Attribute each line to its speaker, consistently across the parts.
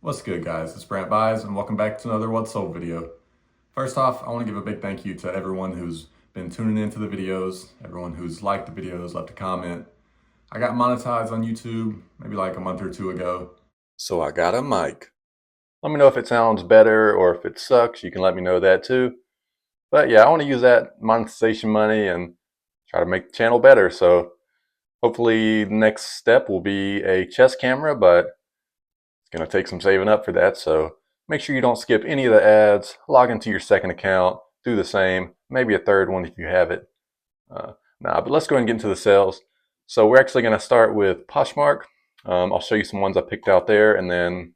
Speaker 1: What's good, guys? It's Brant Buys and welcome back to another What's Sold video. First off, I want to give a big thank you to everyone who's been tuning into the videos, everyone who's liked the videos, left a comment. I got monetized on YouTube maybe like a month or two ago, so I got a mic. Let me know if it sounds better or if it sucks. You can let me know that too. But yeah, I want to use that monetization money and try to make the channel better. So hopefully the next step will be a chest camera, but it's going to take some saving up for that, so make sure you don't skip any of the ads. Log into your second account, do the same, maybe a third one if you have it. But let's go ahead and get into the sales. So we're actually going to start with Poshmark. I'll show you some ones I picked out there, and then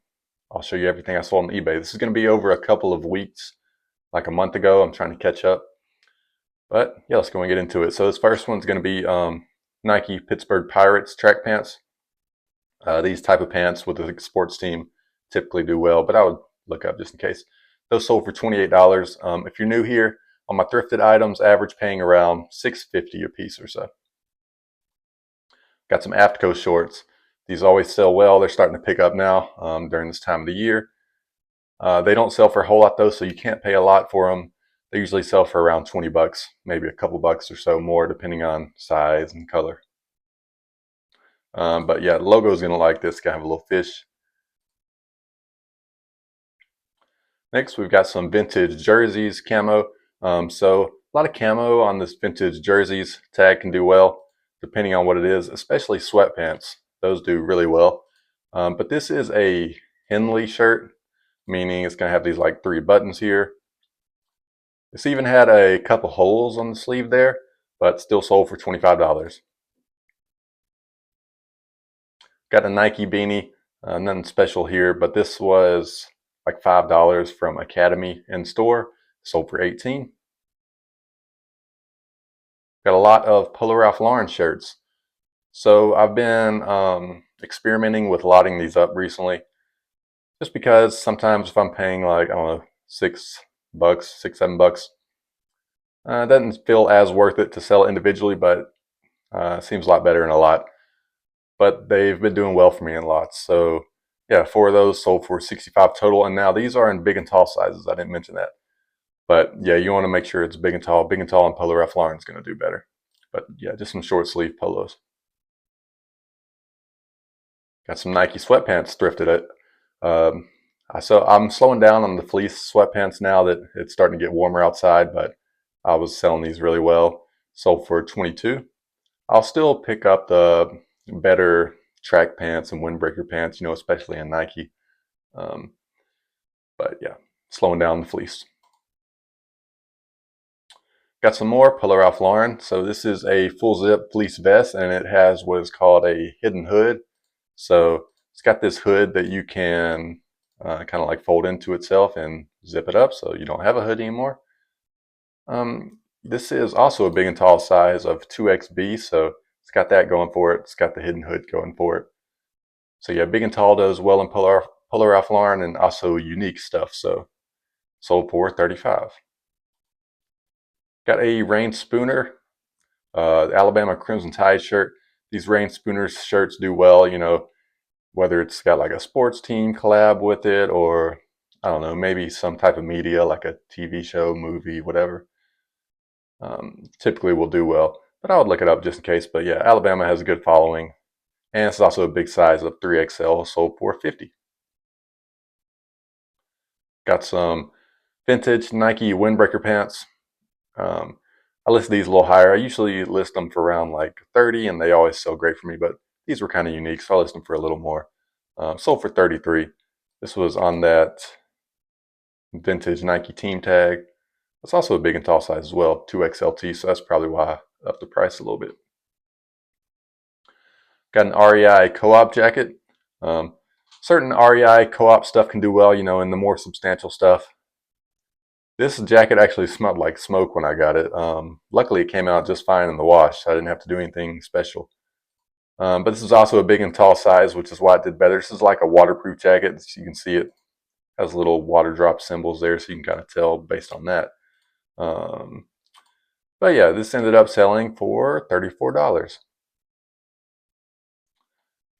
Speaker 1: I'll show you everything I sold on eBay. This is going to be over a couple of weeks, like a month ago. I'm trying to catch up. But yeah, let's go and get into it. So this first one's going to be Nike Pittsburgh Pirates track pants. These type of pants with a sports team typically do well, but I would look up just in case. Those sold for $28. If you're new here, on my thrifted items, average paying around $6.50 a piece or so. Got some Aftco shorts. These always sell well. They're starting to pick up now during this time of the year. They don't sell for a whole lot though, so you can't pay a lot for them. They usually sell for around 20 bucks, maybe a couple bucks or so more depending on size and color. But yeah, the logo is going to like this. Kind of a little fish. Next, we've got some vintage jerseys, camo. So a lot of camo on this vintage jerseys tag can do well, depending on what it is, especially sweatpants. Those do really well. But this is a Henley shirt, meaning it's going to have these like 3 buttons here. This even had a couple holes on the sleeve there, but still sold for $25. Got a Nike beanie, nothing special here, but this was like $5 from Academy in store, sold for $18. Got a lot of Polo Ralph Lauren shirts. So I've been experimenting with lotting these up recently, just because sometimes if I'm paying like, I don't know, $6, $7, it doesn't feel as worth it to sell individually, but it seems a lot better in a lot. But they've been doing well for me in lots. So yeah, 4 of those sold for $65 total. And now these are in big and tall sizes. I didn't mention that. But yeah, you want to make sure it's big and tall. Big and tall and Polo Ralph Lauren is going to do better. But yeah, just some short sleeve polos. Got some Nike sweatpants thrifted at. So I'm slowing down on the fleece sweatpants now that it's starting to get warmer outside, but I was selling these really well. Sold for $22. I'll still pick up the better track pants and windbreaker pants, especially in Nike. But yeah, slowing down the fleece. Got some more Polo Ralph Lauren. So this is a full zip fleece vest, and it has what is called a hidden hood. So it's got this hood that you can kind of like fold into itself and zip it up so you don't have a hood anymore. This is also a big and tall size of 2XB, so it's got that going for it. It's got the hidden hood going for it. So yeah, big and tall does well in Polo Ralph Lauren, and also unique stuff. So sold for $35. Got a Rain Spooner, Alabama Crimson Tide shirt. These Rain Spooner shirts do well, whether it's got like a sports team collab with it, or I don't know, maybe some type of media like a TV show, movie, whatever. Typically will do well, but I would look it up just in case. But yeah, Alabama has a good following, and it's also a big size of 3XL, sold for $50. Got some vintage Nike windbreaker pants. I list these a little higher. I usually list them for around like 30, and they always sell great for me, but these were kind of unique, so I list them for a little more. Sold for $33. This was on that vintage Nike team tag. It's also a big and tall size as well, 2XLT, so that's probably why I upped the price a little bit. Got an REI co-op jacket. Certain REI co-op stuff can do well, in the more substantial stuff. This jacket actually smelled like smoke when I got it. Luckily, it came out just fine in the wash. I didn't have to do anything special. But this is also a big and tall size, which is why it did better. This is like a waterproof jacket. So you can see it has little water drop symbols there, so you can kind of tell based on that. But yeah, this ended up selling for $34.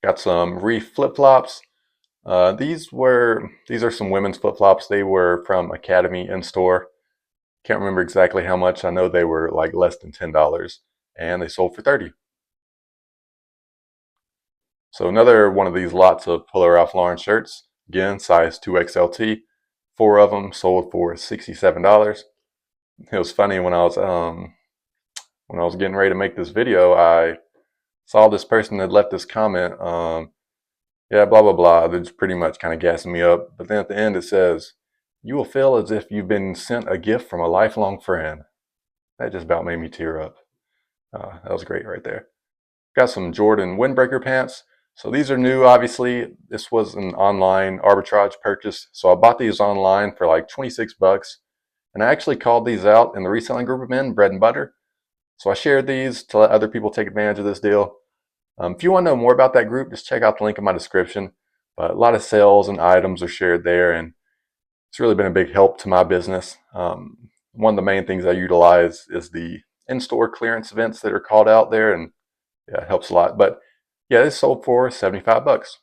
Speaker 1: Got some Reef flip-flops. These are some women's flip-flops. They were from Academy in store. Can't remember exactly how much. I know they were like less than $10 and they sold for 30. So another one of these lots of Puller Ralph Lauren shirts. Again, size 2XLT. 4 of them sold for $67. It was funny when I was getting ready to make this video, I saw this person had left this comment, yeah, blah, blah, blah. They're just pretty much kind of gassing me up. But then at the end it says, you will feel as if you've been sent a gift from a lifelong friend. That just about made me tear up. That was great right there. Got some Jordan windbreaker pants. So these are new, obviously. This was an online arbitrage purchase. So I bought these online for like 26 bucks. And I actually called these out in the reselling group I'm in, Bread and Butter. So I shared these to let other people take advantage of this deal. If you want to know more about that group, just check out the link in my description. But a lot of sales and items are shared there, and it's really been a big help to my business. One of the main things I utilize is the in-store clearance events that are called out there, and yeah, it helps a lot. But yeah, this sold for 75 bucks.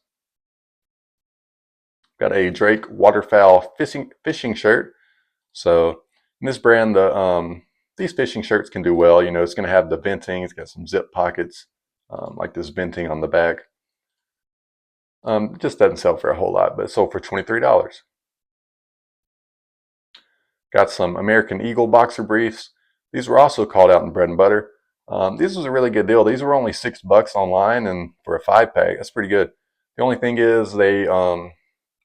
Speaker 1: Got a Drake waterfowl fishing shirt. So in this brand, these fishing shirts can do well. You know, it's going to have the venting. It's got some zip pockets, like this venting on the back. It just doesn't sell for a whole lot, but it sold for $23. Got some American Eagle boxer briefs. These were also called out in Bread and Butter. This was a really good deal. These were only $6 online, and for a 5-pack, that's pretty good. The only thing is the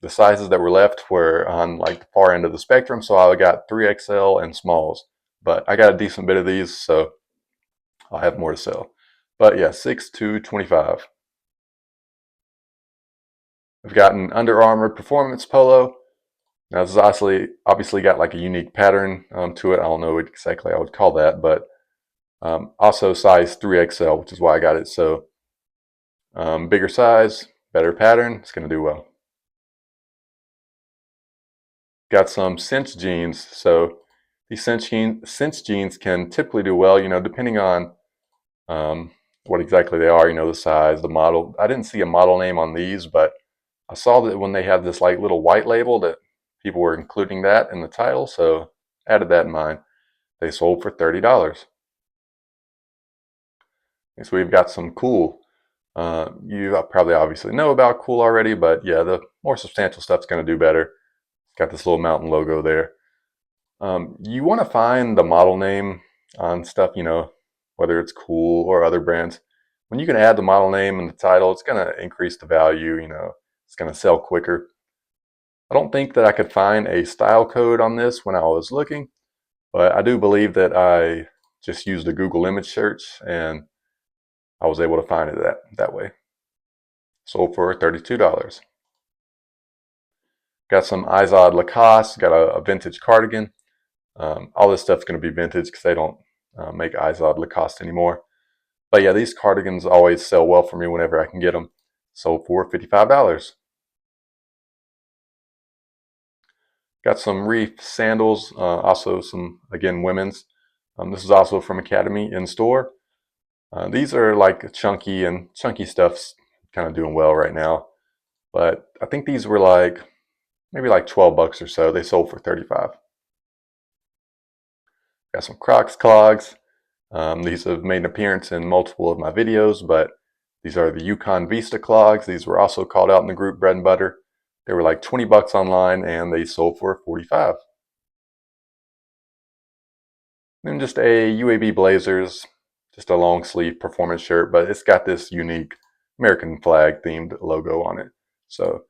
Speaker 1: sizes that were left were on like the far end of the spectrum, so I got 3XL and smalls. But I got a decent bit of these, so I'll have more to sell. But yeah, 6 to 25. I've got an Under Armour performance polo. Now this is obviously got like a unique pattern to it. I don't know what exactly I would call that, but also size 3XL, which is why I got it. So bigger size, better pattern, it's going to do well. Got some cinch jeans. So these cinch jeans can typically do well, you know, depending on what exactly they are, you know, the size, the model. I didn't see a model name on these, but I saw that when they had this like little white label that people were including that in the title, so added that in mind. They sold for $30. And so we've got some Cool. You probably obviously know about Cool already, but yeah, the more substantial stuff's going to do better. Got this little mountain logo there. You want to find the model name on stuff, you know, whether it's Cool or other brands. When you can add the model name and the title, it's going to increase the value, you know, it's going to sell quicker. I don't think that I could find a style code on this when I was looking, but I do believe that I just used a Google image search and I was able to find it that way. Sold for $32. Got some Izod Lacoste, got a vintage cardigan. All this stuff's going to be vintage because they don't make Izod Lacoste anymore. But yeah, these cardigans always sell well for me whenever I can get them. Sold for $55. Got some Reef sandals, also some, again, women's. This is also from Academy in store. These are like chunky stuff's kind of doing well right now. But I think these were like, maybe like 12 bucks or so. They sold for 35. Got some Crocs clogs. These have made an appearance in multiple of my videos, but these are the Yukon Vista clogs. These were also called out in the group Bread and Butter. They were like 20 bucks online and they sold for 45. Then just a UAB Blazers, just a long sleeve performance shirt, but it's got this unique American flag themed logo on it. So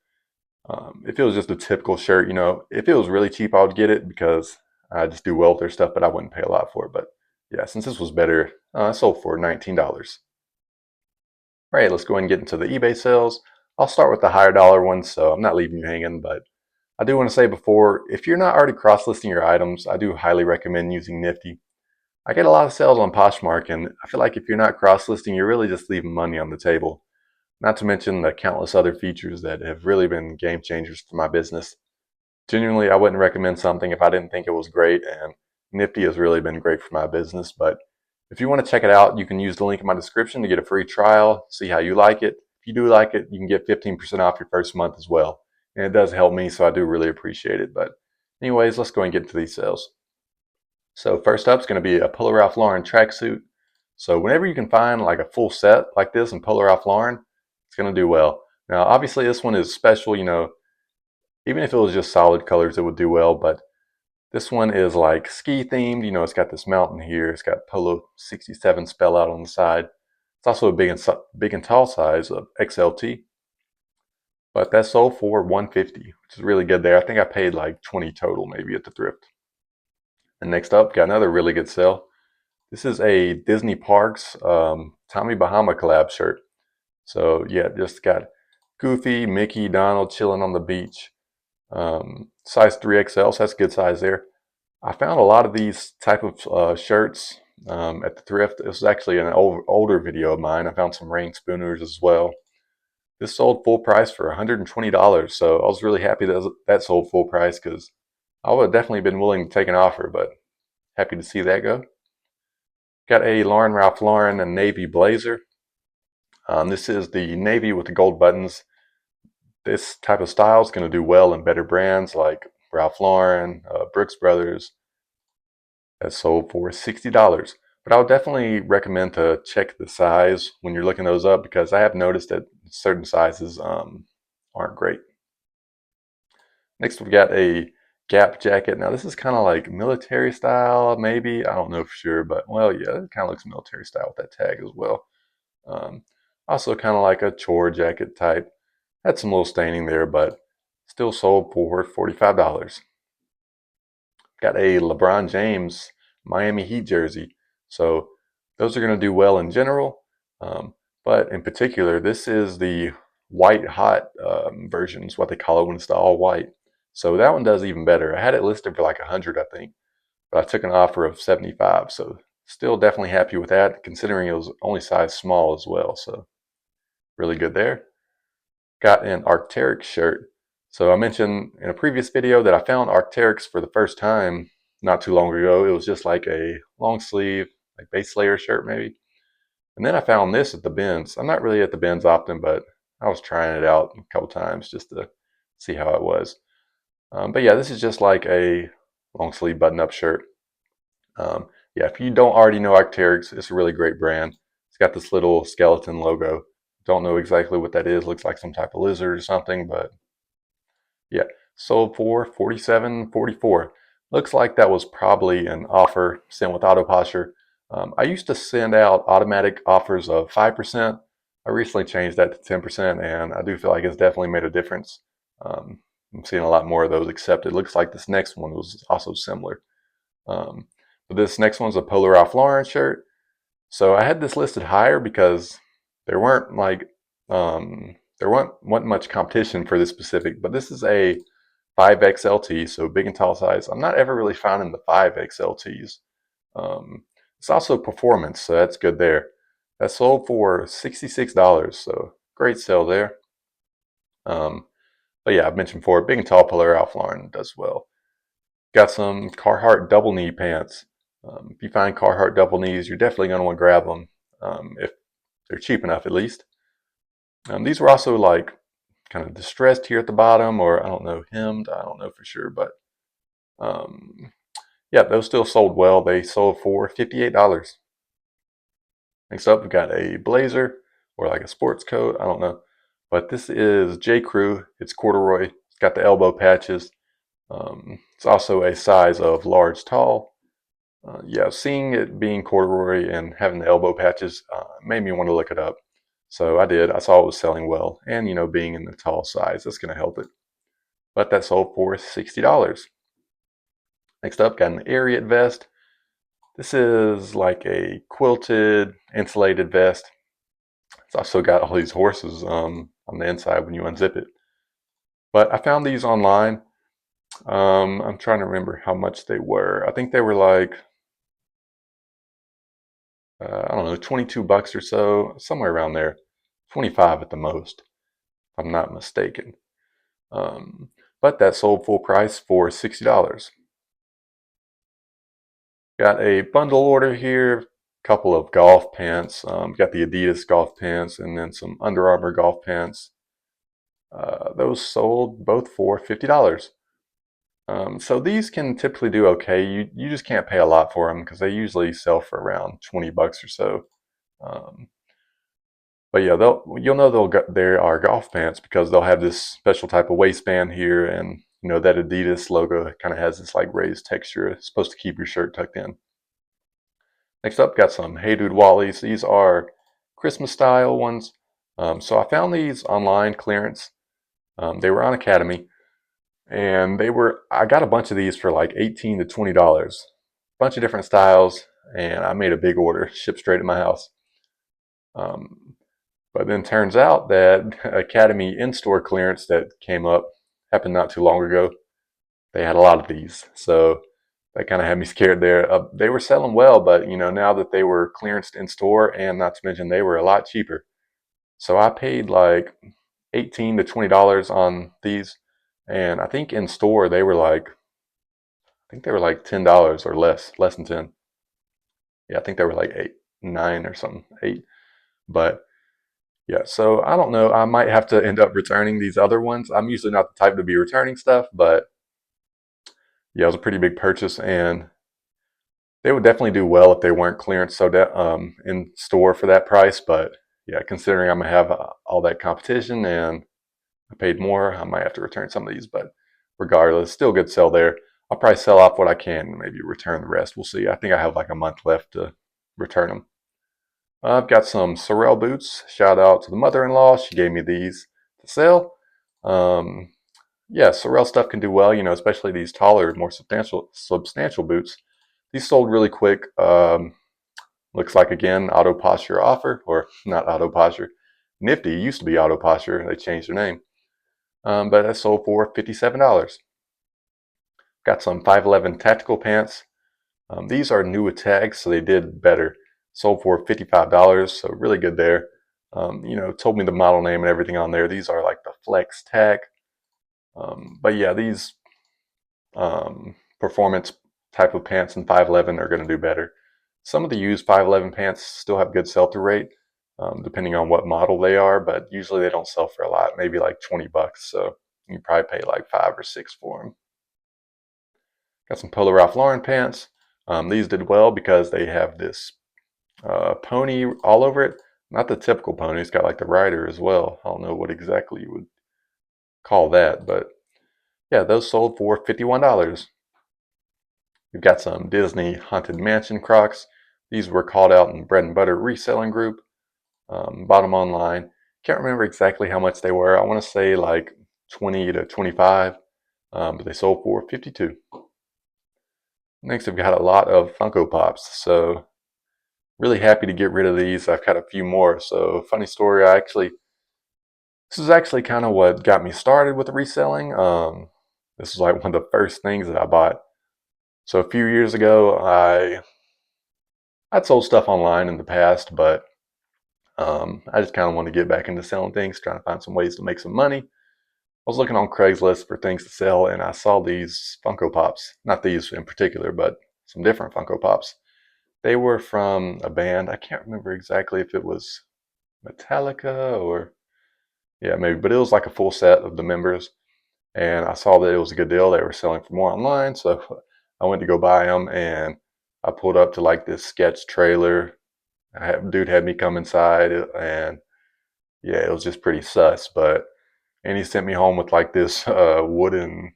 Speaker 1: if it was just a typical shirt, you know, if it was really cheap, I would get it because I just do well with their stuff, but I wouldn't pay a lot for it. But yeah, since this was better, I sold for $19. All right, let's go ahead and get into the eBay sales. I'll start with the higher dollar ones, so I'm not leaving you hanging, but I do want to say before, if you're not already cross-listing your items, I do highly recommend using Nifty. I get a lot of sales on Poshmark, and I feel like if you're not cross-listing, you're really just leaving money on the table. Not to mention the countless other features that have really been game changers for my business. Genuinely, I wouldn't recommend something if I didn't think it was great, and Nifty has really been great for my business. But if you want to check it out, you can use the link in my description to get a free trial, see how you like it. If
Speaker 2: if you do like it, you can get 15% off your first month as well. And it does help me, so I do really appreciate it. But anyways, let's go and get into these sales. So first up is going to be a Polo Ralph Lauren tracksuit. So whenever you can find like a full set like this in Polo Ralph Lauren, it's going to do well. Now, obviously this one is special, even if it was just solid colors, it would do well, but this one is like ski themed. It's got this mountain here. It's got Polo 67 spell out on the side. It's also a big and tall size of XLT, but that sold for $150, which is really good there. I think I paid like 20 total maybe at the thrift. And next up, got another really good sale. This is a Disney Parks Tommy Bahama collab shirt. So yeah, just got Goofy, Mickey, Donald chilling on the beach. Size 3XL, so that's a good size there. I found a lot of these type of shirts at the thrift. This was actually an older video of mine. I found some rain spooners as well. This sold full price for $120, so I was really happy that that sold full price because I would have definitely been willing to take an offer, but happy to see that go. Got a Ralph Lauren a navy blazer. This is the navy with the gold buttons. This type of style is going to do well in better brands like Ralph Lauren, Brooks Brothers. That sold for $60. But I would definitely recommend to check the size when you're looking those up because I have noticed that certain sizes aren't great. Next, we've got a Gap jacket. Now, this is kind of like military style, maybe. I don't know for sure, but well, yeah, it kind of looks military style with that tag as well. Um, Also, kind of like a chore jacket type. Had some little staining there, but still sold for $45. Got a LeBron James Miami Heat jersey. So those are going to do well in general. But in particular, this is the white hot version, is what they call it when it's the all white. So that one does even better. I had it listed for like 100, I think, but I took an offer of 75. So still definitely happy with that, considering it was only size small as well. So really good there. Got an Arc'teryx shirt. So I mentioned in a previous video that I found Arc'teryx for the first time not too long ago. It was just like a long sleeve, like base layer shirt maybe. And then I found this at the bins. I'm not really at the bins often, but I was trying it out a couple times just to see how it was. But yeah, this is just like a long sleeve button up shirt. Yeah, if you don't already know Arc'teryx, it's a really great brand. It's got this little skeleton logo. Don't know exactly what that is. Looks like some type of lizard or something, but yeah, sold for $47.44. Looks like that was probably an offer sent with AutoPosture. I used to send out automatic offers of 5%. I recently changed that to 10%, and I do feel like it's definitely made a difference. I'm seeing a lot more of those accepted. Looks like this next one was also similar. But this next one's a Polo Ralph Lauren shirt. So I had this listed higher because there weren't like wasn't much competition for this specific, but this is a 5XLT, so big and tall size. I'm not ever really finding the 5XLTs. It's also performance, so that's good there. That sold for $66, so great sale there. But yeah, I've mentioned before, big and tall Polo Ralph Lauren does well. Got some Carhartt double knee pants. If you find Carhartt double knees, you're definitely going to want to grab them if they're cheap enough, at least. These were also like kind of distressed here at the bottom, or I don't know, hemmed. I don't know for sure, but yeah, those still sold well. They sold for $58. Next up, we've got a blazer or like a sports coat. I don't know, but this is J. Crew. It's corduroy. It's got the elbow patches. It's also a size of large, tall. Yeah, seeing it being corduroy and having the elbow patches made me want to look it up. So I did. I saw it was selling well. And, being in the tall size, that's going to help it. But that sold for $60. Next up, got an Ariat vest. This is like a quilted, insulated vest. It's also got all these horses on the inside when you unzip it. But I found these online. I'm trying to remember how much they were. I think they were like I don't know, 22 bucks or so, somewhere around there. 25 at the most, if I'm not mistaken. But that sold full price for $60. Got a bundle order here, couple of golf pants. Got the Adidas golf pants and then some Under Armour golf pants. Those sold both for $50. So these can typically do okay. You just can't pay a lot for them because they usually sell for around $20 or so. Um, but yeah, you'll know there are golf pants because they'll have this special type of waistband here, and that Adidas logo kind of has this like raised texture. It's supposed to keep your shirt tucked in. Next up, got some Hey Dude Wallies. These are Christmas style ones. So I found these online clearance. They were on Academy, and I got a bunch of these for like $18 to $20. Bunch of different styles, and I made a big order, shipped straight to my house. But then turns out that Academy in-store clearance that came up happened not too long ago. They had a lot of these, so that kind of had me scared there. They were selling well, but now that they were clearanced in store, and not to mention they were a lot cheaper. So I paid like $18 to $20 on these, and I think in store they were like, $10 or less than 10. Yeah, I think they were like 8, 9 or something, 8. But yeah, so I don't know. I might have to end up returning these other ones. I'm usually not the type to be returning stuff, but yeah, it was a pretty big purchase, and they would definitely do well if they weren't clearance so in store for that price. But yeah, considering I'm gonna have all that competition and I paid more, I might have to return some of these. But regardless, still good sell there. I'll probably sell off what I can, maybe return the rest. We'll see. I think I have like a month left to return them. I've got some Sorel boots. Shout out to the mother-in-law. She gave me these to sell. Um, yeah, Sorel stuff can do well, especially these taller, more substantial boots. These sold really quick. Looks like again auto posture offer, or not auto posture. Nifty used to be auto posture. They changed their name, but that sold for $57. Got some 511 tactical pants. These are new with tags, so they did better. Sold for $55, so really good there. Told me the model name and everything on there. These are like the Flex tag. But yeah, these performance type of pants in 511 are going to do better. Some of the used 511 pants still have good sell-through rate, depending on what model they are, but usually they don't sell for a lot, maybe like $20. So you probably pay like 5 or 6 for them. Got some Polo Ralph Lauren pants. These did well because they have this pony all over it. Not the typical pony. It's got like the rider as well. I don't know what exactly you would call that, but yeah, those sold for $51. We've got some Disney Haunted Mansion Crocs. These were called out in Bread and Butter Reselling Group. Bought them online. Can't remember exactly how much they were. I want to say like 20 to 25, but they sold for 52. Next, I've got a lot of Funko Pops. So really happy to get rid of these. I've got a few more. So funny story, this is actually kind of what got me started with reselling. This was like one of the first things that I bought. So a few years ago, I'd sold stuff online in the past, but I just kind of wanted to get back into selling things, trying to find some ways to make some money. I was looking on Craigslist for things to sell, and I saw these Funko Pops. Not these in particular, but some different Funko Pops. They were from a band. I can't remember exactly if it was Metallica or, yeah, maybe, but it was like a full set of the members. And I saw that it was a good deal. They were selling for more online, so I went to go buy them, and I pulled up to like this sketch trailer. Dude had me come inside, and yeah, it was just pretty sus. And he sent me home with like this wooden,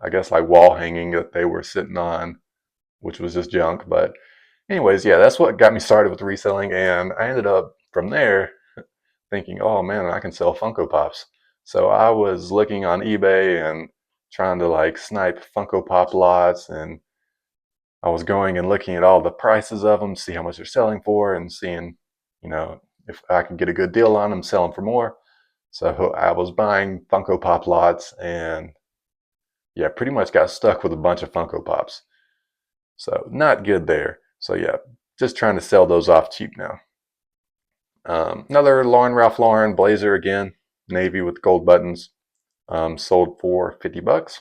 Speaker 2: I guess like wall hanging that they were sitting on, which was just junk. But anyways, yeah, that's what got me started with reselling, and I ended up from there thinking, oh man, I can sell Funko Pops. So I was looking on eBay and trying to like snipe Funko Pop lots, and I was going and looking at all the prices of them, see how much they're selling for, and seeing, if I could get a good deal on them, sell them for more. So I was buying Funko Pop lots, and yeah, pretty much got stuck with a bunch of Funko Pops. So not good there. So yeah, just trying to sell those off cheap now. Another Ralph Lauren blazer again, navy with gold buttons, sold for $50.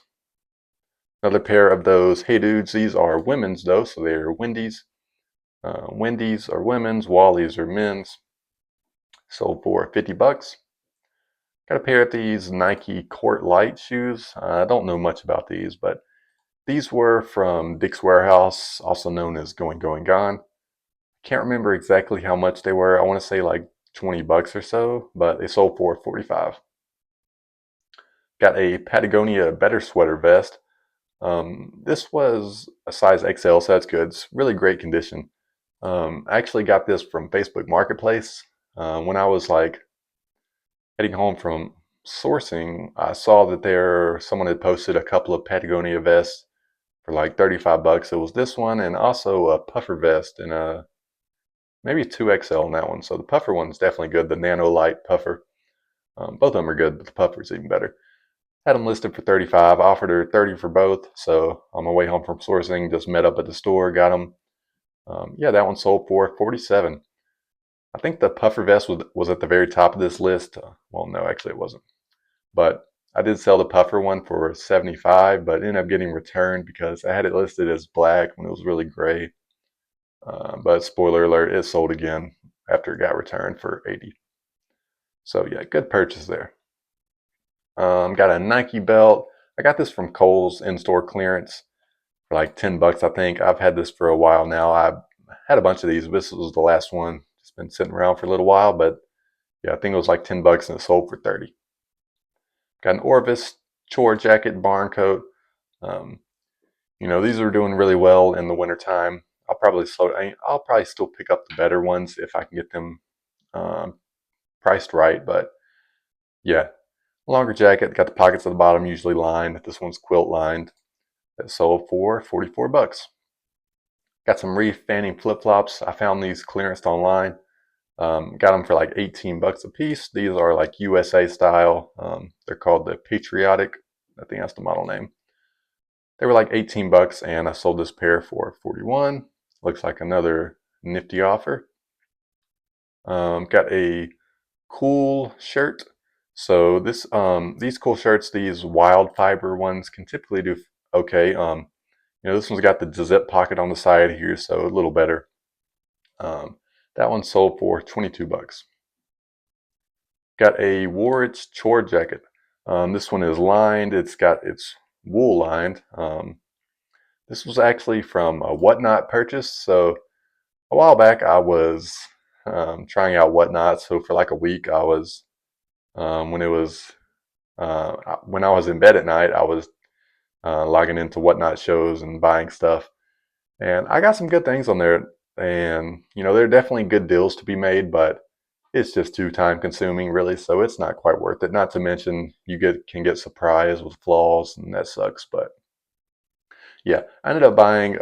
Speaker 2: Another pair of those Hey Dudes. These are women's though, so they're Wendy's. Wendy's are women's, Wally's are men's. Sold for 50 bucks. Got a pair of these Nike Court Light shoes. I don't know much about these, but these were from Dick's Warehouse, also known as Going Going Gone. Can't remember exactly how much they were. I want to say like 20 bucks or so, but they sold for 45. Got a Patagonia Better Sweater vest. This was a size XL, so that's good. It's really great condition. I actually got this from Facebook Marketplace. When I was like heading home from sourcing, I saw that someone had posted a couple of Patagonia vests for like 35 bucks. It was this one and also a puffer vest and maybe 2XL in that one. So the puffer one's definitely good, the Nano Light puffer. Both of them are good, but the puffer's even better. Had them listed for 35. I offered her 30 for both. So on my way home from sourcing, just met up at the store, got them. Yeah, that one sold for 47. I think the puffer vest was at the very top of this list. Well, no, actually it wasn't. But I did sell the puffer one for 75, but ended up getting returned because I had it listed as black when it was really gray. But spoiler alert, it sold again after it got returned for 80. So yeah, good purchase there. Got a Nike belt. I got this from Kohl's in-store clearance for like 10 bucks, I think. I've had this for a while now. I had a bunch of these. This was the last one. It's been sitting around for a little while, but yeah, I think it was like 10 bucks and it sold for 30. Got an Orvis chore jacket, barn coat. Um, these are doing really well in the wintertime. I'll probably still pick up the better ones if I can get them um, priced right. But yeah, longer jacket. Got the pockets at the bottom usually lined. This one's quilt lined. That sold for 44 bucks. Got some reef fanning flip flops. I found these clearanced online. Got them for like 18 bucks a piece. These are like USA style. They're called the Patriotic. I think that's the model name. They were like 18 bucks and I sold this pair for 41. Looks like another nifty offer. Got a cool shirt. So these cool shirts, these wild fiber ones can typically do okay. This one's got the zip pocket on the side here, so a little better. That one sold for 22 bucks. Got a Warwich chore jacket. This one is lined. It's wool lined. This was actually from a Whatnot purchase. So a while back, I was trying out Whatnot. So for like a week, I was when I was in bed at night, I was logging into Whatnot shows and buying stuff. And I got some good things on there. And there are definitely good deals to be made, but it's just too time consuming, really. So it's not quite worth it. Not to mention can get surprised with flaws, and that sucks. But yeah, I ended up buying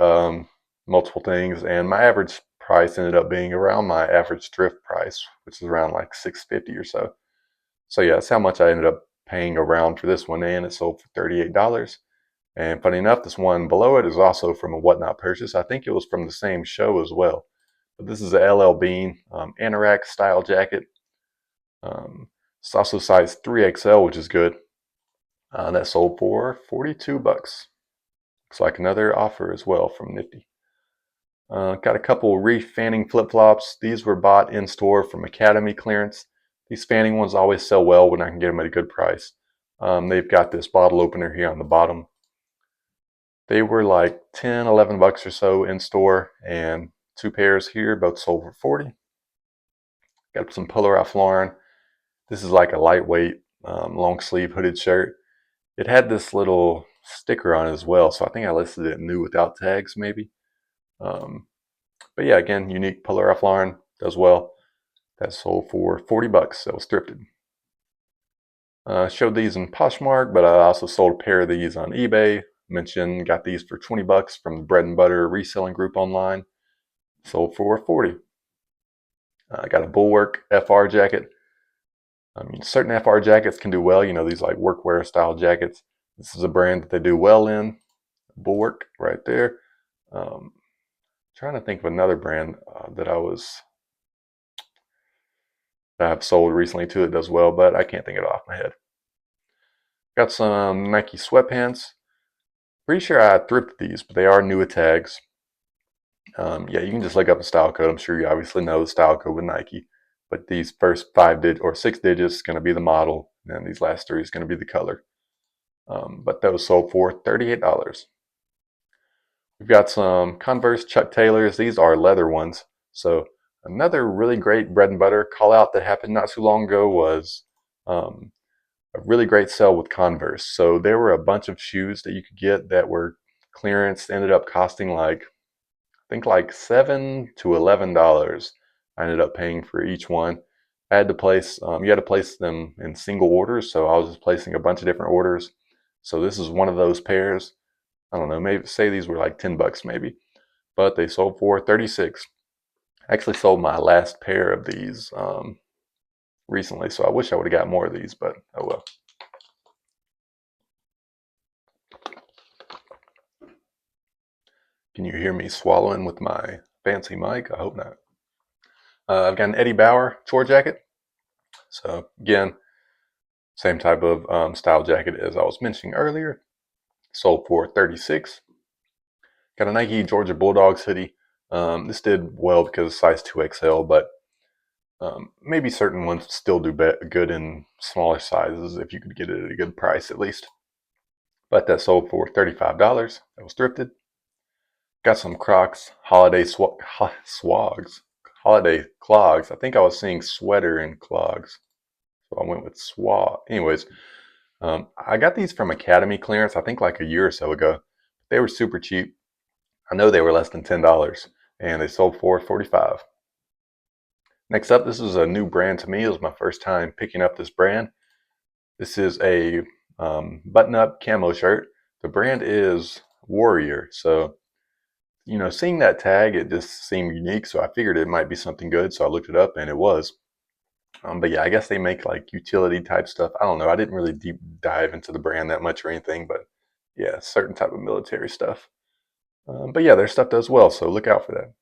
Speaker 2: multiple things, and my average price ended up being around my average thrift price, which is around like $6.50 or so. So yeah, that's how much I ended up paying around for this one, and it sold for $38. And funny enough, this one below it is also from a Whatnot purchase. I think it was from the same show as well. But this is a LL Bean anorak style jacket. It's also size 3XL, which is good. That sold for 42 bucks. Looks like another offer as well from Nifty. Got a couple reef fanning flip-flops. These were bought in store from Academy clearance. These fanning ones always sell well when I can get them at a good price. They've got this bottle opener here on the bottom. They were like 10, 11 bucks or so in store, and two pairs here, both sold for 40. Got some Polo Ralph Lauren. This is like a lightweight, long sleeve hooded shirt. It had this little sticker on it as well, so I think I listed it new without tags, maybe. But yeah, again, unique Polo Ralph Lauren does well. That sold for 40 bucks. That was thrifted. Showed these in Poshmark, but I also sold a pair of these on eBay. Got these for 20 bucks from the Bread and Butter reselling group online. Sold for 40. I got a Bulwark FR jacket. I mean, certain FR jackets can do well, these like workwear style jackets. This is a brand that they do well in. Bulwark right there. Trying to think of another brand that I've sold recently too that does well, but I can't think of it off my head. Got some Nike sweatpants. Pretty sure I thrifted these, but they are new with tags. Yeah, you can just look up the style code. I'm sure you obviously know the style code with Nike. But these first 5 digit or 6 digits is going to be the model, and these last three is going to be the color. But those sold for $38. We've got some Converse Chuck Taylors. These are leather ones. So another really great bread and butter call out that happened not too long ago was um, a really great sale with Converse. So there were a bunch of shoes that you could get that were clearance, ended up costing like, I think like $7 to $11. I ended up paying for each one. I had to place, you had to place them in single orders. So I was just placing a bunch of different orders. So this is one of those pairs. I don't know, maybe say these were like $10 maybe, but they sold for 36. I actually sold my last pair of these recently, so I wish I would have got more of these, but oh well. Can you hear me swallowing with my fancy mic? I hope not. I've got an Eddie Bauer chore jacket. So again, same type of style jacket as I was mentioning earlier. Sold for 36. Got a Nike Georgia Bulldogs hoodie. This did well because size 2XL, but maybe certain ones still do good in smaller sizes if you could get it at a good price at least. But that sold for $35. That was thrifted. Got some Crocs holiday swags, holiday clogs. I think I was seeing sweater and clogs, so I went with swag. Anyways, I got these from Academy clearance. I think like a year or so ago. They were super cheap. I know they were less than $10, and they sold for $45. Next up, this is a new brand to me. It was my first time picking up this brand. This is a button-up camo shirt. The brand is Warrior. So, seeing that tag, it just seemed unique. So I figured it might be something good. So I looked it up, and it was. But yeah, I guess they make like utility type stuff. I don't know. I didn't really deep dive into the brand that much or anything, but yeah, certain type of military stuff. But yeah, their stuff does well. So look out for that.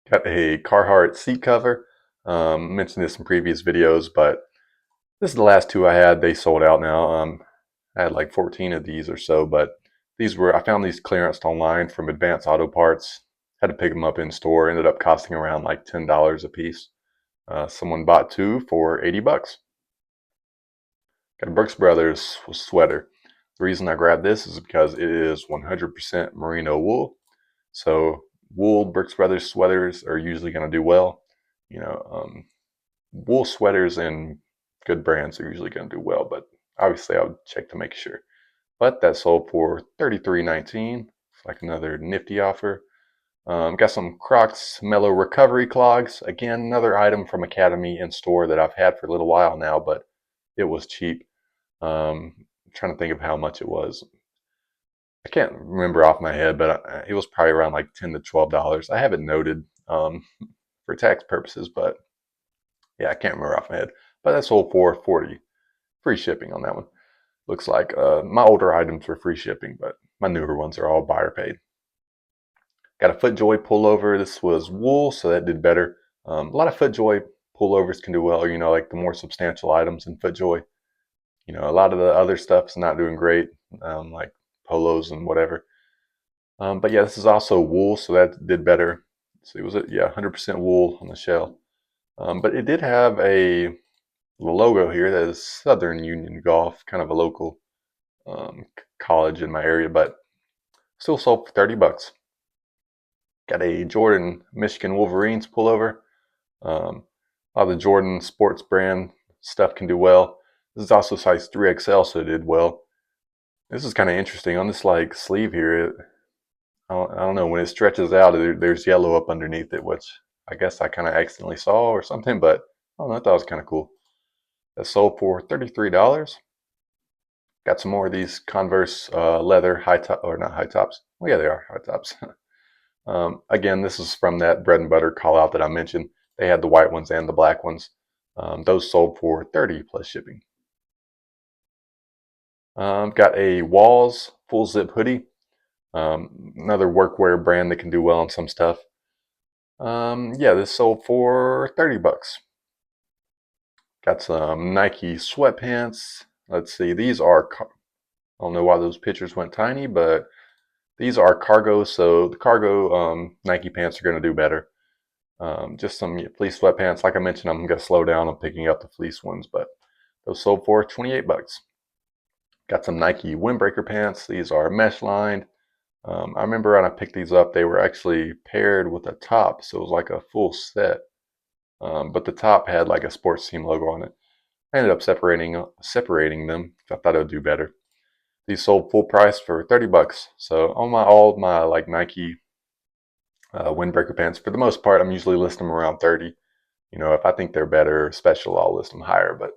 Speaker 2: Got a Carhartt seat cover. Mentioned this in previous videos, but this is the last two I had. They sold out now. I had like 14 of these or so, but I found these clearanced online from Advanced Auto Parts. Had to pick them up in store. Ended up costing around like $10 a piece. Someone bought two for $80. Got a Brooks Brothers sweater. The reason I grabbed this is because it is 100% merino wool. So wool Brooks Brothers sweaters are usually going to do well. You know, wool sweaters and good brands are usually going to do well, but obviously I would check to make sure. But that sold for $33.19. It's like another nifty offer. Got some Crocs Mellow Recovery clogs. Again, another item from Academy in store that I've had for a little while now, but it was cheap. I'm trying to think of how much it was. I can't remember off my head, but it was probably around like $10 to $12. I have it noted for tax purposes, but yeah, I can't remember off my head. But that sold for $40. Free shipping on that one. Looks like my older items were free shipping, but my newer ones are all buyer paid. Got a FootJoy pullover. This was wool, so that did better. A lot of FootJoy pullovers can do well, like the more substantial items in FootJoy. A lot of the other stuff's not doing great, like polos and whatever. But yeah, this is also wool, so that did better. So it was, 100% wool on the shell. But it did have a logo here that is Southern Union Golf, kind of a local college in my area, but still sold for $30. Got a Jordan Michigan Wolverines pullover. A lot of the Jordan sports brand stuff can do well. This is also size 3XL, so it did well. This is kind of interesting. On this like sleeve here, I don't know, when it stretches out, there's yellow up underneath it, which I guess I kind of accidentally saw or something, but I don't know, I thought it was kind of cool. That sold for $33. Got some more of these Converse leather high top, or not high tops. Well, yeah, they are high tops. Again, this is from that bread and butter call out that I mentioned. They had the white ones and the black ones. Those sold for $30 plus shipping. Got a Walls full zip hoodie. Another workwear brand that can do well on some stuff. Yeah, this sold for $30. Got some Nike sweatpants. Let's see, these are, I don't know why those pictures went tiny, but These are cargo, so the cargo Nike pants are going to do better. Just some fleece sweatpants. Like I mentioned, I'm going to slow down on picking up the fleece ones, but those sold for 28 bucks. Got some Nike windbreaker pants. These are mesh lined. I remember when I picked these up, they were actually paired with a top, so it was like a full set. But the top had like a sports team logo on it. I ended up separating them. I thought it would do better. These sold full price for 30 bucks. So on all my like Nike windbreaker pants, for the most part, I'm usually listing them around 30. You know, if I think they're better or special, I'll list them higher. But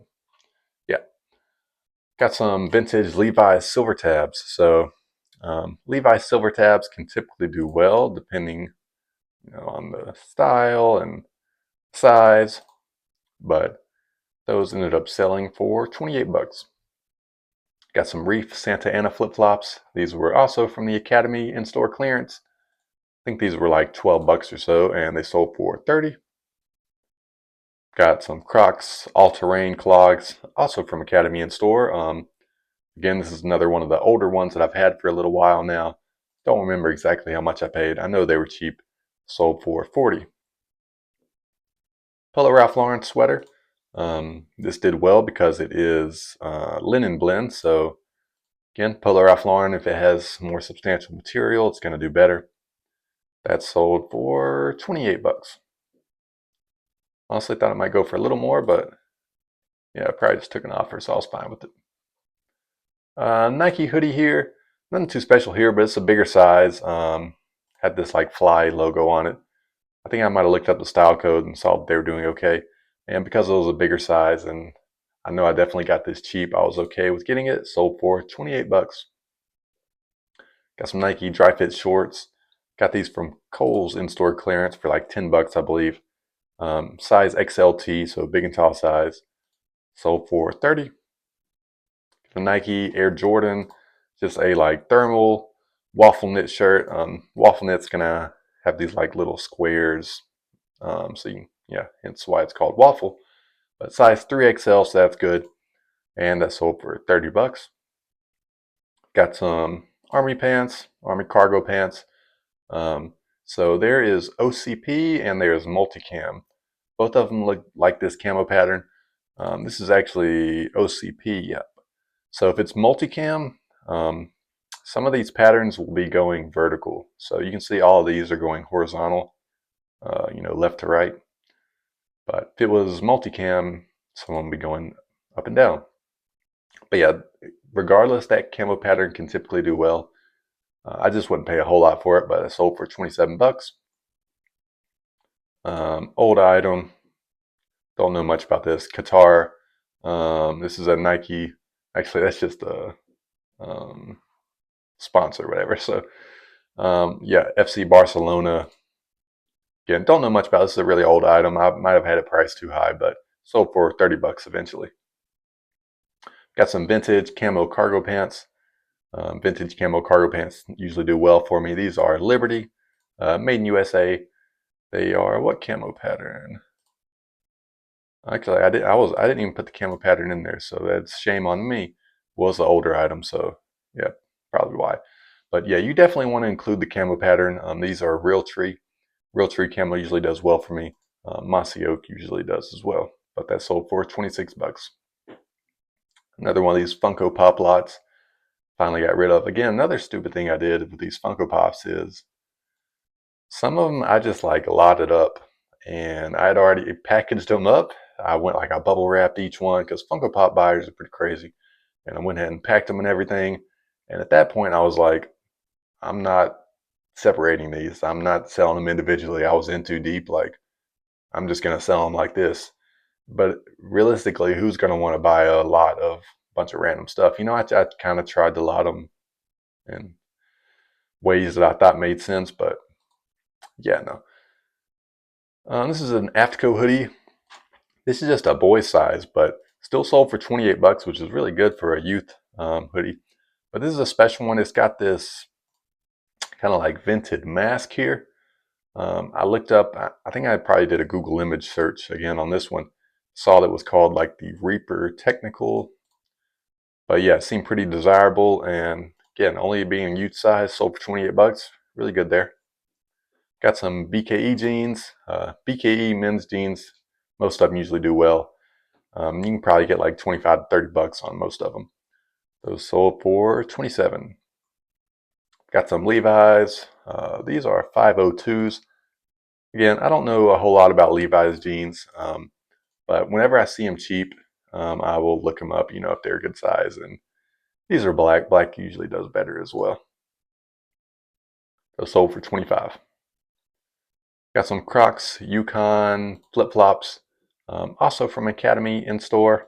Speaker 2: yeah, got some vintage Levi's silver tabs. So Levi's silver tabs can typically do well depending, on the style and size. But those ended up selling for 28 bucks. Got some Reef Santa Ana flip-flops. These were also from the Academy in-store clearance. I think these were like 12 bucks or so, and they sold for 30. Got some Crocs all-terrain clogs, also from Academy in-store. Again, this is another one of the older ones that I've had for a little while now. Don't remember exactly how much I paid. I know they were cheap. Sold for 40. Polo Ralph Lauren sweater. This did well because it is linen blend. So again, Polo Ralph Lauren, if it has more substantial material, it's going to do better. That sold for 28 bucks. Honestly, thought it might go for a little more, but yeah, I probably just took an offer, so I was fine with it. Nike hoodie here. Nothing too special here, but it's a bigger size. Had this like fly logo on it. I think I might have looked up the style code and saw they were doing okay. And because it was a bigger size, and I know I definitely got this cheap, I was okay with getting it. Sold for 28 bucks. Got some Nike dry fit shorts. Got these from Kohl's in-store clearance for like 10 bucks, I believe. Size XLT, so big and tall size. Sold for 30. The Nike Air Jordan, just a like thermal waffle knit shirt. Waffle knit's gonna have these like little squares. So hence why it's called waffle. But size 3XL, so that's good. And that sold for 30 bucks. Got some army pants, army cargo pants. So there is OCP and there's multicam. Both of them look like this camo pattern. This is actually OCP, yep. So if it's multicam, some of these patterns will be going vertical. So you can see all of these are going horizontal, left to right. But if it was multicam, some of them will be going up and down. But yeah, regardless, that camo pattern can typically do well. I just wouldn't pay a whole lot for it, but it sold for 27 bucks. Old item. Don't know much about this. Qatar. This is a Nike. Actually, that's just a sponsor, whatever. So, FC Barcelona. Again, don't know much about this. This is a really old item. I might have had it priced too high, but sold for 30 bucks eventually. Got some vintage camo cargo pants. Vintage camo cargo pants usually do well for me. These are Liberty, made in USA. They are what camo pattern? Actually, I didn't even put the camo pattern in there, so that's shame on me. Was the older item, so yeah, probably why. But yeah, you definitely want to include the camo pattern. These are real tree. Real tree camo usually does well for me. Mossy oak usually does as well. But that sold for 26 bucks. Another one of these Funko Pop lots. Finally got rid of. Again, another stupid thing I did with these Funko Pops is some of them I just like lotted up, and I had already packaged them up. I bubble wrapped each one because Funko Pop buyers are pretty crazy. And I went ahead and packed them and everything. And at that point, I was like, I'm not separating these. I'm not selling them individually. I was in too deep. Like, I'm just going to sell them like this. But realistically, who's going to want to buy a lot of bunch of random stuff? I kind of tried to lot them in ways that I thought made sense. But yeah, no. This is an Afterco hoodie. This is just a boy size, but still sold for 28 bucks, which is really good for a youth hoodie. But this is a special one. It's got this kind of like vintage mask here. I looked up, I think I probably did a Google image search again on this one. Saw that it was called like the Reaper Technical. But yeah, it seemed pretty desirable. And Again, only being youth size, sold for 28 bucks. Really good there. Got some BKE jeans. BKE men's jeans, most of them usually do well. You can probably get like 25 to 30 bucks on most of them. Those sold for 27. Got some Levi's. These are 502s. Again, I don't know a whole lot about Levi's jeans, but whenever I see them cheap, I will look them up, if they're a good size. And these are black. Black usually does better as well. Those sold for 25. Got some Crocs, Yukon flip-flops, also from Academy in store.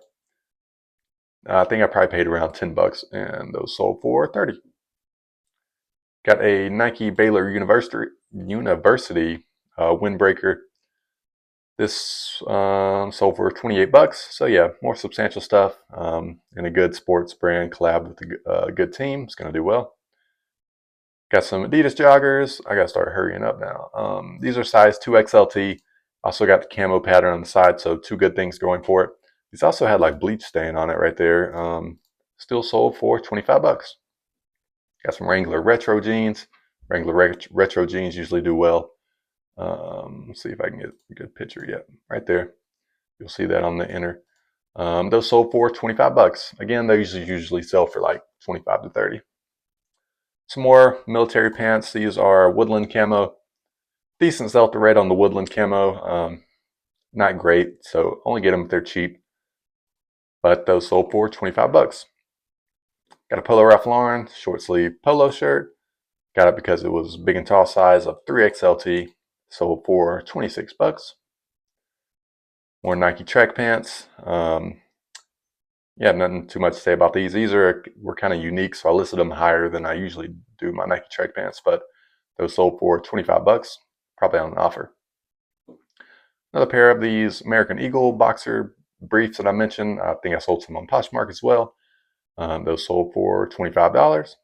Speaker 2: I think I probably paid around 10 bucks, and those sold for 30. Got a Nike Baylor University windbreaker. This sold for 28 bucks. So yeah, more substantial stuff, and a good sports brand collab with a good team. It's going to do well. Got some Adidas joggers. I got to start hurrying up now. These are size 2XLT. Also got the camo pattern on the side, so two good things going for it. These also had like bleach stain on it right there. Still sold for 25 bucks. Got some Wrangler retro jeans. Wrangler retro jeans usually do well. Let's see if I can get a good picture yet. Right there. You'll see that on the inner. Those sold for 25 bucks. Again, they usually sell for like 25 to 30. Some more military pants. These are woodland camo. Decent sell-through rate on the woodland camo. Not great, so only get them if they're cheap. But those sold for 25 bucks. Got a Polo Ralph Lauren short sleeve polo shirt. Got it because it was big and tall size of 3XLT. Sold for 26 bucks. More Nike track pants. Yeah, nothing too much to say about these. These were kind of unique, so I listed them higher than I usually do my Nike track pants, but those sold for 25 bucks, probably on an offer. Another pair of these American Eagle boxer briefs that I mentioned. I think I sold some on Poshmark as well. Those sold for $25.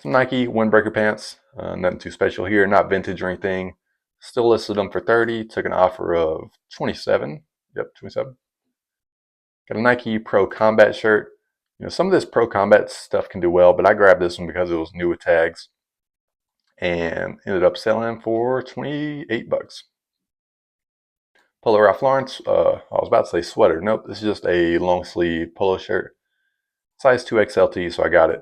Speaker 2: Some Nike windbreaker pants. Nothing too special here, not vintage or anything. Still listed them for 30. Took an offer of 27. Yep, 27. Got a Nike Pro Combat shirt. Some of this Pro Combat stuff can do well, but I grabbed this one because it was new with tags and ended up selling for 28 bucks. Polo Ralph Lauren, I was about to say sweater. Nope, this is just a long sleeve polo shirt. Size 2XLT, so I got it.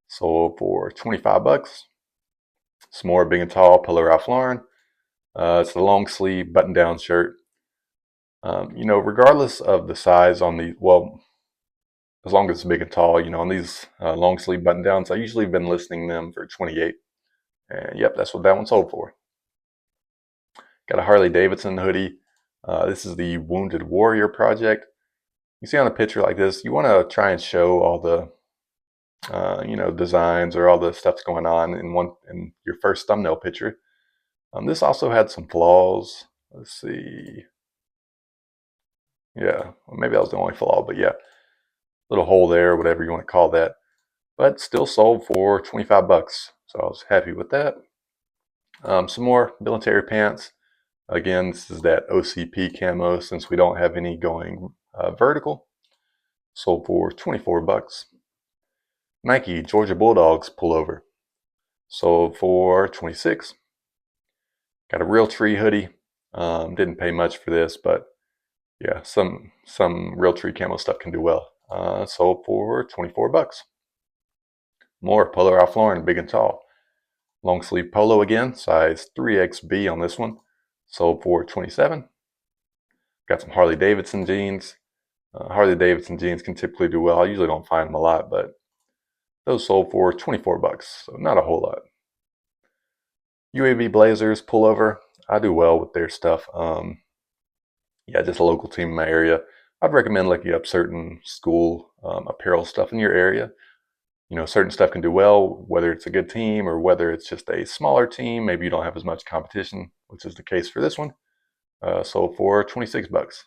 Speaker 2: Sold for 25 bucks. Some more big and tall Polo Ralph Lauren. It's a long sleeve button down shirt. Regardless of the size on the, as long as it's big and tall, on these long sleeve button downs, I usually been listing them for 28. And yep, that's what that one sold for. Got a Harley Davidson hoodie. This is the Wounded Warrior project. You see on a picture like this, you want to try and show all the, designs or all the stuff's going on in your first thumbnail picture. This also had some flaws. Let's see. Yeah, well, maybe that was the only flaw, but yeah, little hole there, whatever you want to call that. But still sold for 25 bucks, so I was happy with that. Some more military pants. Again, this is that OCP camo since we don't have any going vertical. Sold for 24 bucks. Nike Georgia Bulldogs pullover. Sold for 26. Got a Real Tree hoodie. Didn't pay much for this, but yeah, some Real Tree camo stuff can do well. Sold for 24 bucks. More Polo Ralph Lauren, big and tall. Long sleeve polo again, size 3XB on this one. Sold for 27. Got some Harley Davidson jeans. Harley Davidson jeans can typically do well. I usually don't find them a lot, but those sold for 24 bucks, so not a whole lot. UAV Blazers pullover. I do well with their stuff. Yeah, just a local team in my area. I'd recommend looking up certain school apparel stuff in your area. Certain stuff can do well, whether it's a good team or whether it's just a smaller team. Maybe you don't have as much competition, which is the case for this one. Sold for 26 bucks.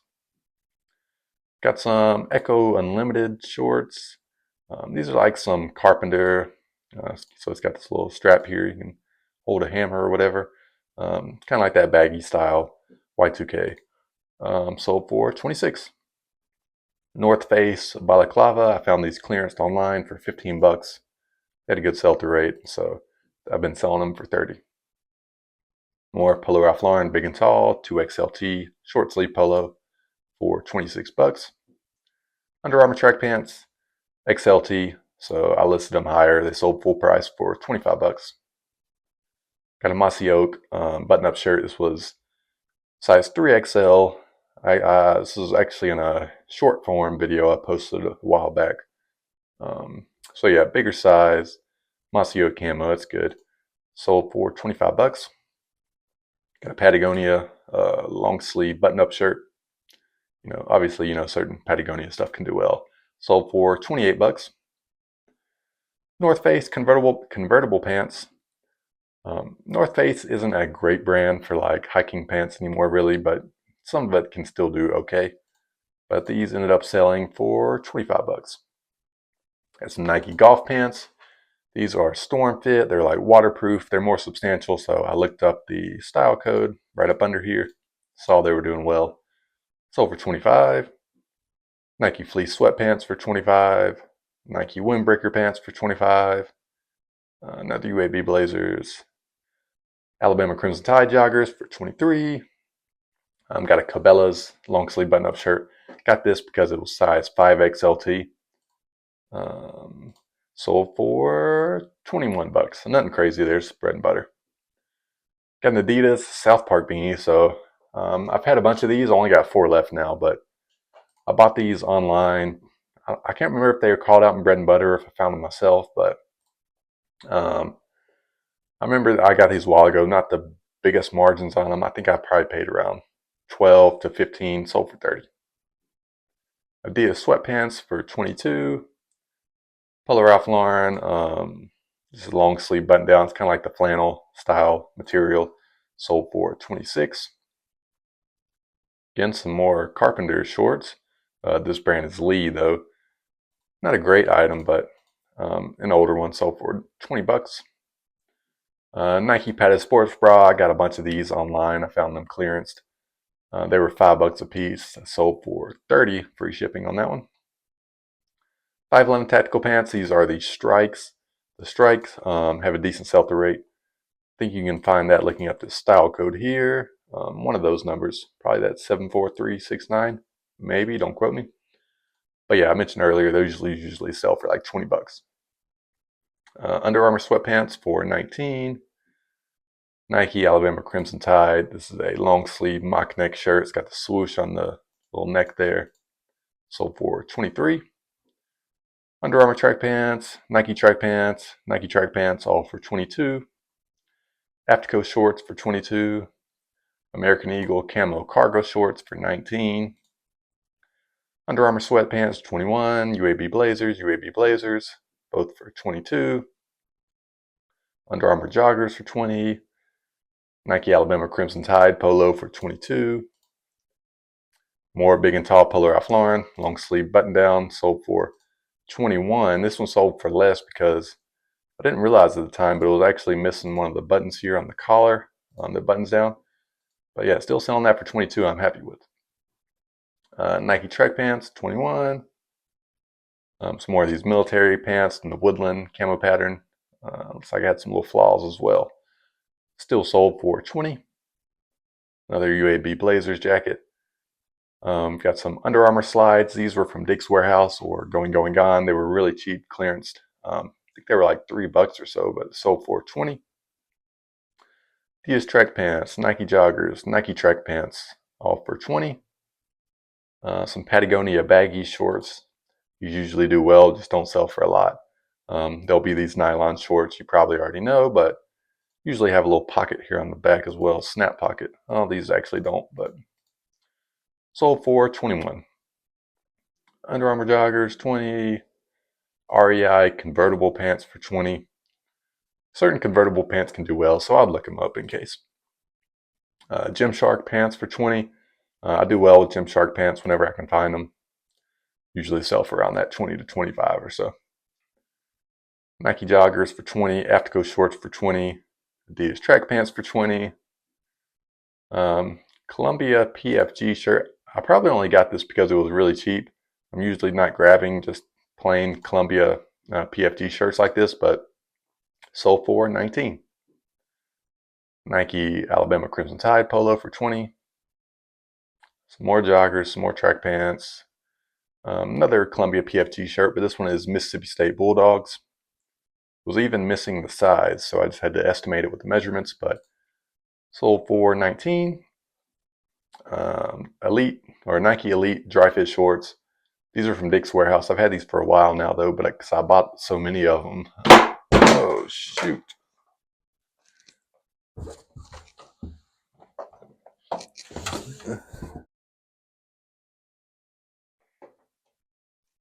Speaker 2: Got some Echo Unlimited shorts. These are like some carpenter. So it's got this little strap here. You can hold a hammer or whatever. Kind of like that baggy style Y2K. Sold for 26. North Face balaclava. I found these clearanced online for 15 bucks. They had a good sell-through rate, so I've been selling them for 30. More Polo Ralph Lauren big and tall 2XLT short sleeve polo for 26 bucks. Under Armour track pants XLT, so I listed them higher. They sold full price for 25 bucks. Got a mossy oak button-up shirt. This was size 3XL. This was actually in a short form video I posted a while back. So yeah, bigger size, mossy oak camo. That's good. Sold for 25 bucks. Got a Patagonia long sleeve button-up shirt. Obviously, certain Patagonia stuff can do well. Sold for 28 bucks. North Face convertible pants. North Face isn't a great brand for like hiking pants anymore, really, but some of it can still do okay. But these ended up selling for 25 bucks. Got some Nike golf pants. These are storm fit. They're like waterproof. They're more substantial, so I looked up the style code right up under here. Saw they were doing well. Sold for 25. Nike fleece sweatpants for 25. Nike windbreaker pants for 25. Another UAB blazers. Alabama Crimson Tide joggers for 23. Got a Cabela's long sleeve button up shirt. Got this because it was size 5XLT. Sold for 21 bucks. So nothing crazy. There's bread and butter. Got an Adidas South Park beanie. So I've had a bunch of these. I only got 4 left now, but I bought these online. I can't remember if they were called out in bread and butter or if I found them myself, but I remember I got these a while ago. Not the biggest margins on them. I think I probably paid around 12 to 15. Sold for 30. Adidas sweatpants for 22. Polo Ralph Lauren. This is a long sleeve button down. It's kind of like the flannel style material. Sold for 26. Again, some more Carpenter shorts. This brand is Lee, though. Not a great item, but an older one. Sold for 20 bucks. Nike padded sports bra. I got a bunch of these online. I found them clearanced. They were 5 bucks a piece. Sold for 30. Free shipping on that one. 511 tactical pants. These are the strikes. The strikes have a decent sell-through rate. I think you can find that looking up the style code here. One of those numbers, probably that 74369. Maybe, don't quote me. But yeah, I mentioned earlier, those usually sell for like 20 bucks. Under Armour sweatpants for 19. Nike Alabama Crimson Tide. This is a long sleeve mock neck shirt. It's got the swoosh on the little neck there. Sold for 23. Under Armour track pants, Nike track pants, all for 22. Afterco shorts for 22. American Eagle camo cargo shorts for 19. Under Armour sweatpants 21. UAB blazers, both for 22. Under Armour joggers for 20. Nike Alabama Crimson Tide polo for 22. More big and tall Polo Ralph Lauren long sleeve button down, sold for 21. This one sold for less because I didn't realize at the time, but it was actually missing one of the buttons here on the collar, on the buttons down. But yeah, still selling that for 22. I'm happy with. Nike track pants, 21. Some more of these military pants in the woodland camo pattern. Looks like I had some little flaws as well. Still sold for 20. Another UAB Blazers jacket. Got some Under Armour slides. These were from Dick's Warehouse or Going Gone. They were really cheap, clearanced. I think they were like 3 bucks or so, but sold for 20. Adidas track pants, Nike joggers, Nike track pants, all for 20. Some Patagonia baggy shorts. You usually do well, just don't sell for a lot. There'll be these nylon shorts you probably already know, but usually have a little pocket here on the back as well, snap pocket. Oh, these actually don't, but sold for 21. Under Armour joggers, 20. REI convertible pants for 20. Certain convertible pants can do well, so I'd look them up in case. Gymshark pants for 20. I do well with Gymshark pants whenever I can find them. Usually sell for around that 20 to 25 or so. Nike joggers for 20. Afterco shorts for 20. Adidas track pants for 20. Columbia PFG shirt. I probably only got this because it was really cheap. I'm usually not grabbing just plain Columbia PFG shirts like this, but sold for $19. Nike Alabama Crimson Tide polo for $20. Some more joggers, some more track pants. Another Columbia PFG shirt, but this one is Mississippi State Bulldogs. Was even missing the size, so I just had to estimate it with the measurements, but sold for $19. Elite or Nike Elite dry fit shorts. These are from Dick's Warehouse. I've had these for a while now though, but because I bought so many of them. Oh shoot.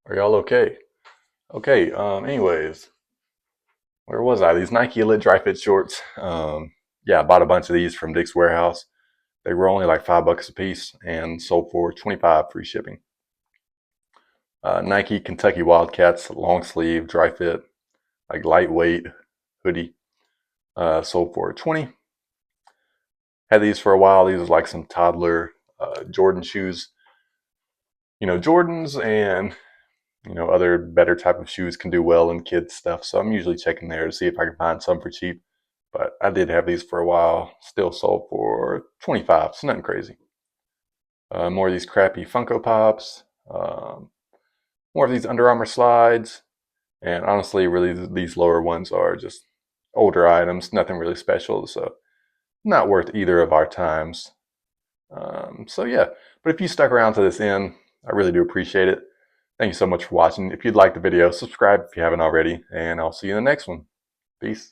Speaker 2: Are y'all okay? Okay, anyways, where was I? These Nike Elite dry fit shorts. Yeah, I bought a bunch of these from Dick's Warehouse. They were only like $5 a piece and sold for $25 free shipping. Nike Kentucky Wildcats long sleeve dry fit, like lightweight hoodie, sold for $20. Had these for a while. These are like some toddler Jordan shoes. You know, Jordans and other better type of shoes can do well in kids stuff. So I'm usually checking there to see if I can find some for cheap. But I did have these for a while. Still sold for $25. It's nothing crazy. More of these crappy Funko Pops. More of these Under Armour slides. And honestly, really, these lower ones are just older items. Nothing really special. So not worth either of our times. So yeah, but if you stuck around to this end, I really do appreciate it. Thank you so much for watching. If you'd like the video, subscribe if you haven't already, and I'll see you in the next one. Peace.